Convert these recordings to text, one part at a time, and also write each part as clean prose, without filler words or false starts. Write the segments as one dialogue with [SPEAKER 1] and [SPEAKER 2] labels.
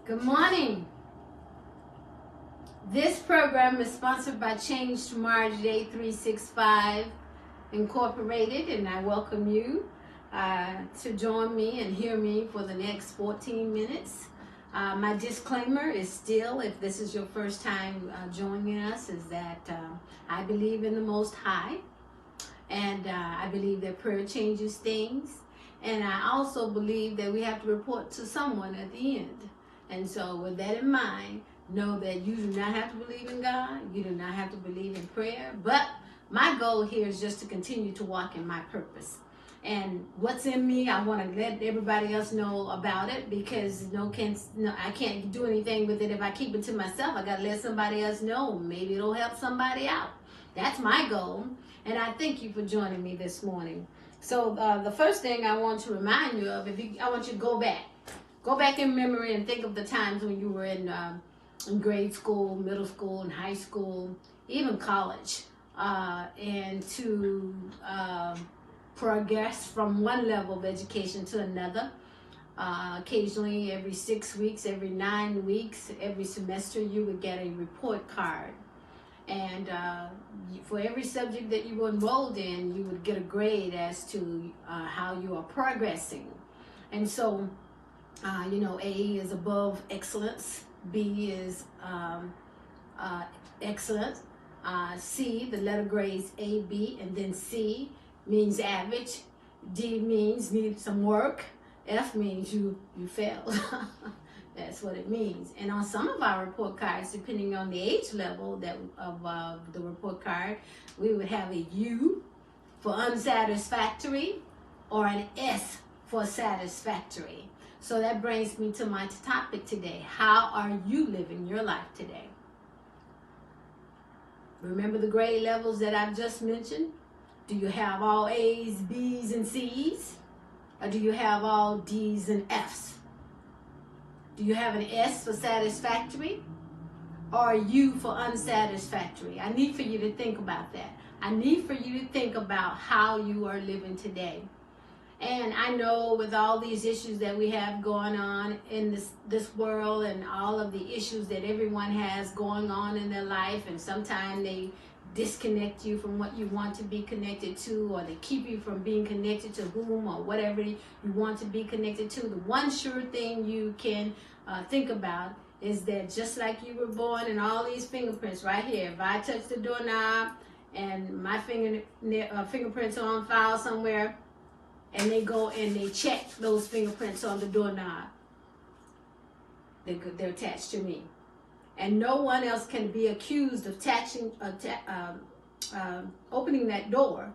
[SPEAKER 1] Good morning. This program is sponsored by Change Tomorrow Day 365 Incorporated, and I welcome you to join me and hear me for the next 14 minutes. My disclaimer is still, if this is your first time joining us, is that I believe in the Most High, and I believe that prayer changes things, and I also believe that we have to report to someone at the end. And so with that in mind, know that you do not have to believe in God, you do not have to believe in prayer, but my goal here is just to continue to walk in my purpose. And what's in me, I want to let everybody else know about it, because I can't do anything with it if I keep it to myself. I got to let somebody else know. Maybe it'll help somebody out. That's my goal, and I thank you for joining me this morning. So the first thing I want to remind you of, I want you to go back in memory and think of the times when you were in grade school, middle school, and high school, even college, and to progress from one level of education to another. Occasionally, every 6 weeks, every 9 weeks, every semester, you would get a report card. And for every subject that you were enrolled in, you would get a grade as to how you are progressing. And so, A is above excellence, B is excellent, C, the letter grades A, B, and then C means average, D means need some work, F means you failed. That's what it means. And on some of our report cards, depending on the age level of the report card, we would have a U for unsatisfactory or an S for satisfactory. So that brings me to my topic today. How are you living your life today? Remember the grade levels that I've just mentioned? Do you have all A's, B's, and C's? Or do you have all D's and F's? Do you have an S for satisfactory or a U for unsatisfactory? I need for you to think about that. I need for you to think about how you are living today. And I know with all these issues that we have going on in this world, and all of the issues that everyone has going on in their life, and sometimes they disconnect you from what you want to be connected to, or they keep you from being connected to whom or whatever you want to be connected to. The one sure thing you can think about is that just like you were born and all these fingerprints right here, if I touch the doorknob and my fingerprints are on file somewhere, and they go and they check those fingerprints on the doorknob, they're attached to me. And no one else can be accused of opening that door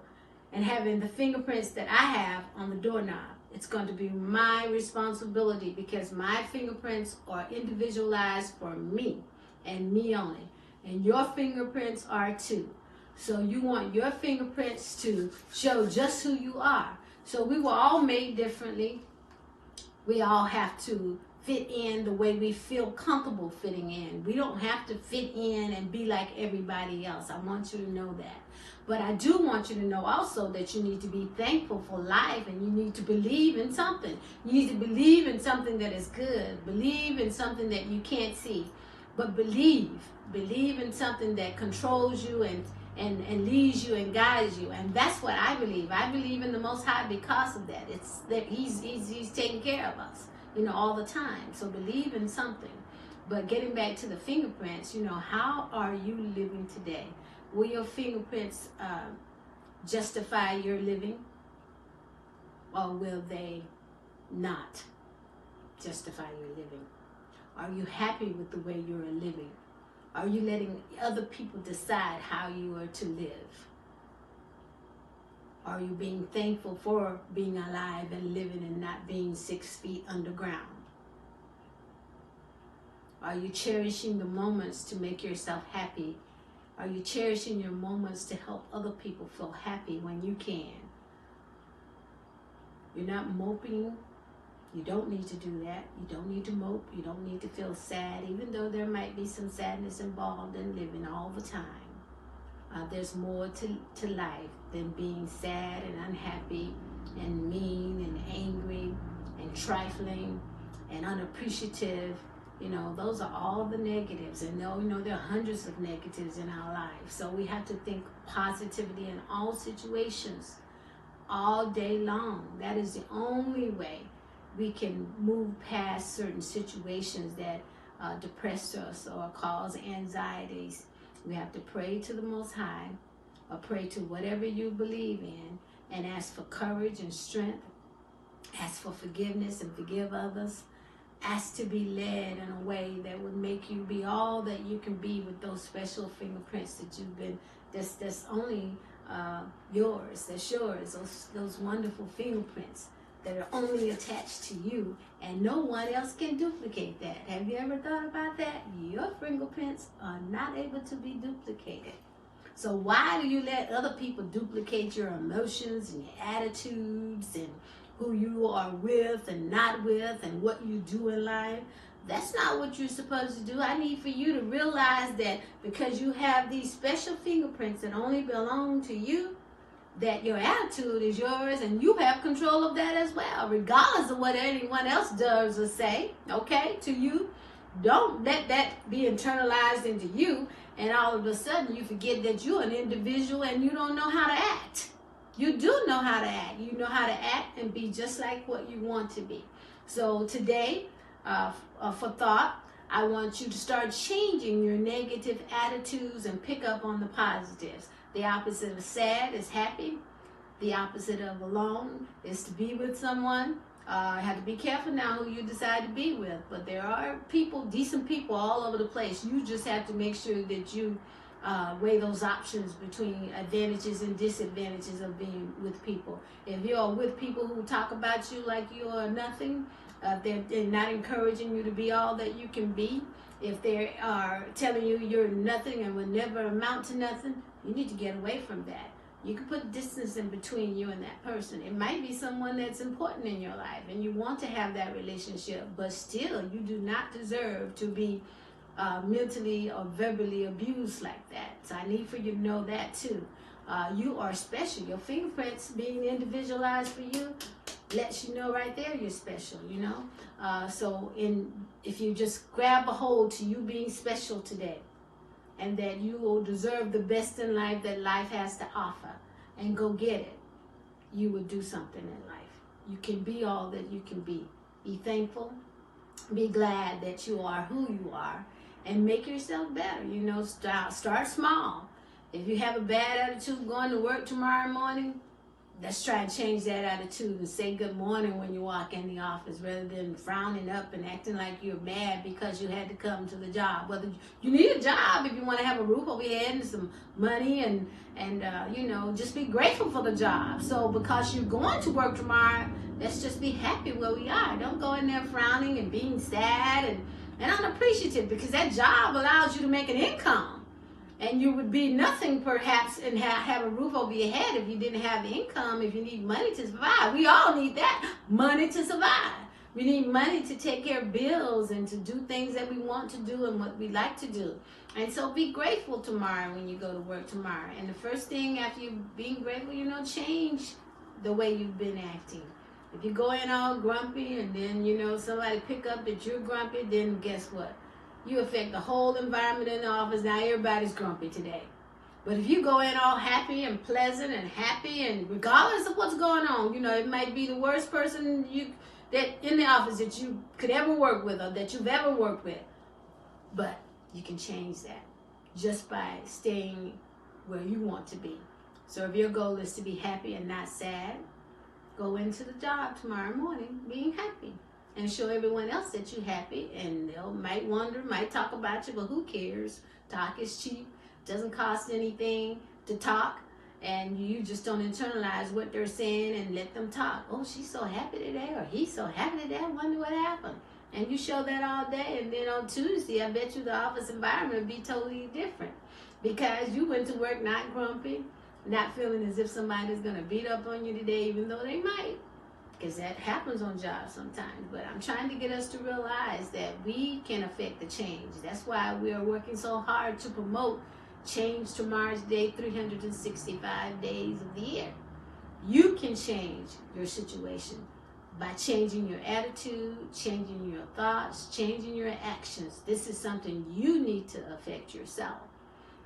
[SPEAKER 1] and having the fingerprints that I have on the doorknob. It's going to be my responsibility, because my fingerprints are individualized for me and me only. And your fingerprints are too. So you want your fingerprints to show just who you are. So we were all made differently. We all have to fit in the way we feel comfortable fitting in. We don't have to fit in and be like everybody else. I want you to know that. But I do want you to know also that you need to be thankful for life, and you need to believe in something. You need to believe in something that is good. Believe in something that you can't see. But believe in something that controls you and leads you and guides you. And that's what I believe. I believe in the Most High because of that. It's that he's taking care of us, all the time. So believe in something. But getting back to the fingerprints, how are you living today? Will your fingerprints justify your living, or will they not justify your living? Are you happy with the way you're living? Are you letting other people decide how you are to live? Are you being thankful for being alive and living and not being 6 feet underground? Are you cherishing the moments to make yourself happy? Are you cherishing your moments to help other people feel happy when you can? You're not moping. You don't need to do that. You don't need to mope. You don't need to feel sad, even though there might be some sadness involved in living all the time. There's more to life than being sad and unhappy and mean and angry and trifling and unappreciative You know, those are all the negatives, and there are hundreds of negatives in our life. So we have to think positivity in all situations, all day long. That is the only way we can move past certain situations that depress us or cause anxieties. We have to pray to the Most High, or pray to whatever you believe in, and ask for courage and strength. Ask for forgiveness and forgive others. Ask to be led in a way that would make you be all that you can be with those special fingerprints that you've been, that's only yours, that's yours, those wonderful fingerprints that are only attached to you, and no one else can duplicate that. Have you ever thought about that? Your fingerprints are not able to be duplicated. So why do you let other people duplicate your emotions and your attitudes and who you are with and not with and what you do in life? That's not what you're supposed to do. I need for you to realize that because you have these special fingerprints that only belong to you, that your attitude is yours and you have control of that as well, regardless of what anyone else does or say, okay, to you. Don't let that be internalized into you, and all of a sudden you forget that you're an individual and you don't know how to act. You do know how to act. You know how to act and be just like what you want to be. So today, for thought, I want you to start changing your negative attitudes and pick up on the positives. The opposite of sad is happy. The opposite of alone is to be with someone. Have to be careful now who you decide to be with. But there are people, decent people all over the place. You just have to make sure that you weigh those options between advantages and disadvantages of being with people. If you're with people who talk about you like you are nothing, they're not encouraging you to be all that you can be, if they are telling you you're nothing and will never amount to nothing, you need to get away from that. You can put distance in between you and that person. It might be someone that's important in your life and you want to have that relationship, but still you do not deserve to be mentally or verbally abused like that. So I need for you to know that too. You are special. Your fingerprints being individualized for you lets you know right there you're special, you know. If you just grab a hold to you being special today, and that you will deserve the best in life that life has to offer, and go get it, you will do something in life. You can be all that you can be. Be thankful. Be glad that you are who you are, and make yourself better. You know, start small. If you have a bad attitude going to work tomorrow morning, let's try to change that attitude and say good morning when you walk in the office, rather than frowning up and acting like you're mad because you had to come to the job. Whether you need a job, if you want to have a roof over your head and some money, and you know, just be grateful for the job. So because you're going to work tomorrow, let's just be happy where we are. Don't go in there frowning and being sad and unappreciative, because that job allows you to make an income. And you would be nothing perhaps and have a roof over your head if you didn't have income, if you need money to survive. We all need that, money to survive. We need money to take care of bills and to do things that we want to do and what we like to do. And so be grateful tomorrow when you go to work tomorrow. And the first thing after you being grateful, you know, change the way you've been acting. If you go in all grumpy and then, you know, somebody pick up that you're grumpy, then guess what? You affect the whole environment in the office. Now everybody's grumpy today. But if you go in all happy and pleasant and happy, and regardless of what's going on, you know, it might be the worst person that in the office that you could ever work with or that you've ever worked with. But you can change that just by staying where you want to be. So if your goal is to be happy and not sad, go into the job tomorrow morning being happy. And show everyone else that you're happy, and they might wonder, might talk about you, but who cares? Talk is cheap, doesn't cost anything to talk, and you just don't internalize what they're saying and let them talk. Oh, she's so happy today, or he's so happy today, I wonder what happened. And you show that all day, and then on Tuesday, I bet you the office environment will be totally different, because you went to work not grumpy, not feeling as if somebody's going to beat up on you today, even though they might. Because that happens on jobs sometimes. But I'm trying to get us to realize that we can affect the change. That's why we are working so hard to promote Change Tomorrow's Day, 365 days of the year. You can change your situation. by changing your attitude, changing your thoughts, changing your actions. This is something you need to affect yourself.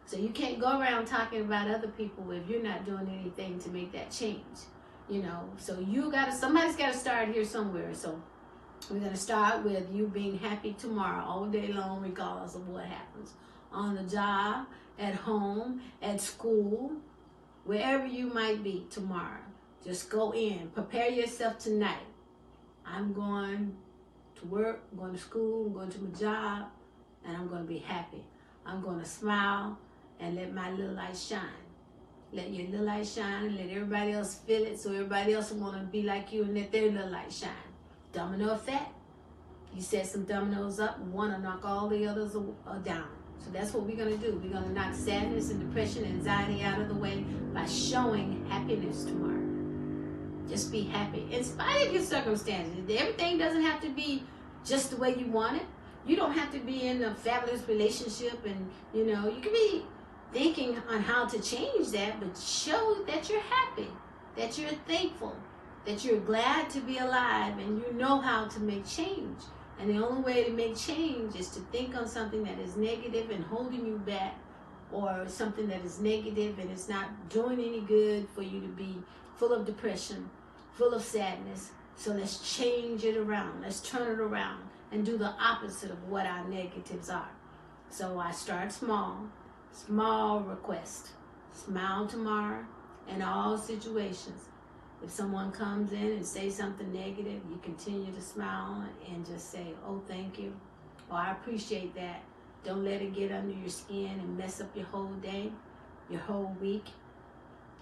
[SPEAKER 1] So you can't go around talking about other people if you're not doing anything to make that change. So somebody's got to start here somewhere. So we're going to start with you being happy tomorrow, all day long, regardless of what happens. On the job, at home, at school, wherever you might be tomorrow. Just go in. Prepare yourself tonight. I'm going to work, I'm going to school, I'm going to my job, and I'm going to be happy. I'm going to smile and let my little light shine. Let your little light shine and let everybody else feel it, so everybody else will want to be like you and let their little light shine. Domino effect. You set some dominoes up, one will knock all the others down. So that's what we're going to do. We're going to knock sadness and depression and anxiety out of the way by showing happiness tomorrow. Just be happy in spite of your circumstances. Everything doesn't have to be just the way you want it. You don't have to be in a fabulous relationship, and you can be thinking on how to change that, but show that you're happy, that you're thankful, that you're glad to be alive, and you know how to make change. And the only way to make change is to think on something that is negative and holding you back, or something that is negative and it's not doing any good for you to be full of depression, full of sadness. So let's change it around. Let's turn it around and do the opposite of what our negatives are. So I start small request. Smile tomorrow in all situations. If someone comes in and says something negative, you continue to smile and just say, oh, thank you. Or I appreciate that. Don't let it get under your skin and mess up your whole day, your whole week.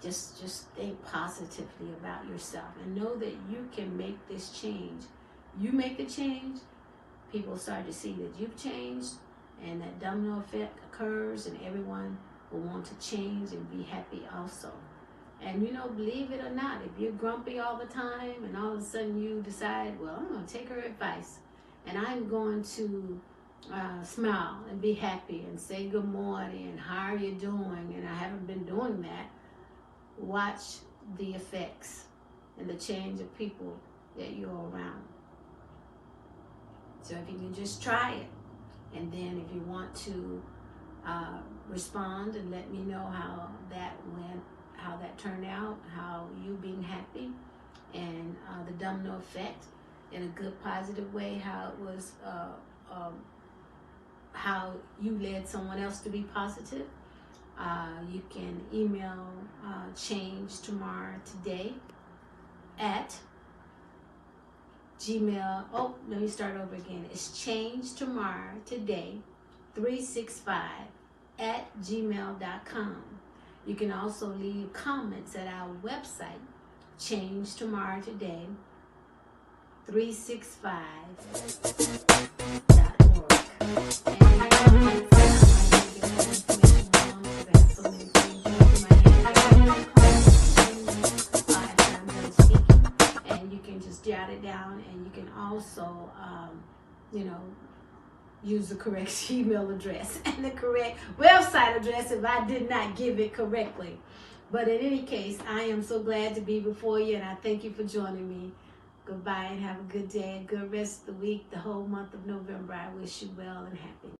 [SPEAKER 1] Just think positively about yourself and know that you can make this change. You make the change, people start to see that you've changed, and that domino effect occurs, and everyone will want to change and be happy also. And believe it or not, if you're grumpy all the time and all of a sudden you decide, well, I'm going to take her advice and I'm going to smile and be happy and say good morning and how are you doing, and I haven't been doing that, watch the effects and the change of people that you're around. So if you can just try it, and then if you want to respond and let me know how that went, how that turned out, how you being happy, and the domino effect in a good positive way, how it was, how you led someone else to be positive. You can email change tomorrow today at Gmail. Oh, let me start over again. It's change tomorrow today 365 at gmail.com. You can also leave comments at our website, change tomorrow today 365.org. And you can just jot it down, and you can also, use the correct email address and the correct website address if I did not give it correctly. But in any case, I am so glad to be before you, and I thank you for joining me. Goodbye and have a good day, a good rest of the week, the whole month of November. I wish you well and happy.